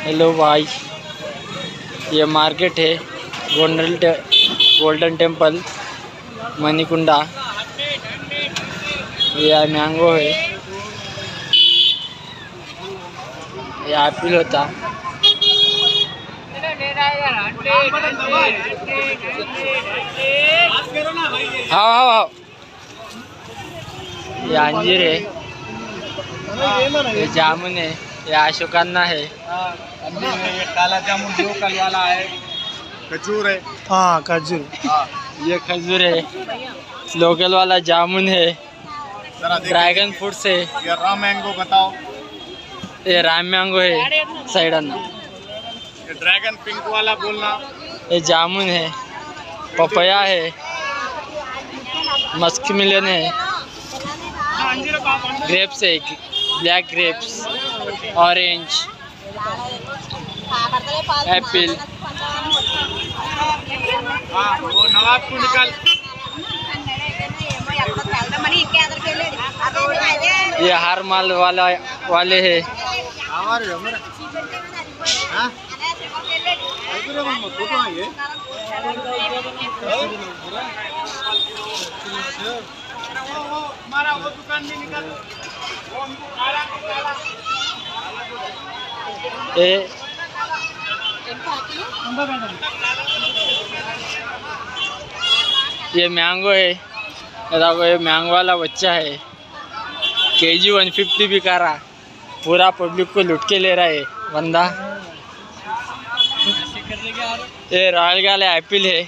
Hello भाई, ये market है गोल्डन टेम्पल मणिकुंडा। ये मैंगो है, ये एप्पल होता। हाँ हाँ हाँ, ये अंजीर है, ये जामुन है, ये अशोकाना है, ये काला जामुन जो कल वाला है, खजूर है। हाँ खजूर। ये खजूर है, लोकल वाला जामुन है, ड्रैगन फ्रूट्स है, ये रॉ मैंगो बताओ। ये राम मैंगो है साइड आना। ये ड्रैगन पिंक वाला बोलना। ये जामुन है, पपाया है, मस्क मिलन है, ग्रेप्स है, ब्लैक ग्रेप्स, ऑरेंज, एप्पल। हाँ वो नवाब को निकाल। ये हर माल वाले है। हमारा वो दुकान भी निकल। ये मैंगो है, देखो ये मैंगो वाला बच्चा है, केजी 150 बिका रहा, पूरा पब्लिक को लुट के ले रहा है बंदा। ये रॉयल गाला एप्पल है,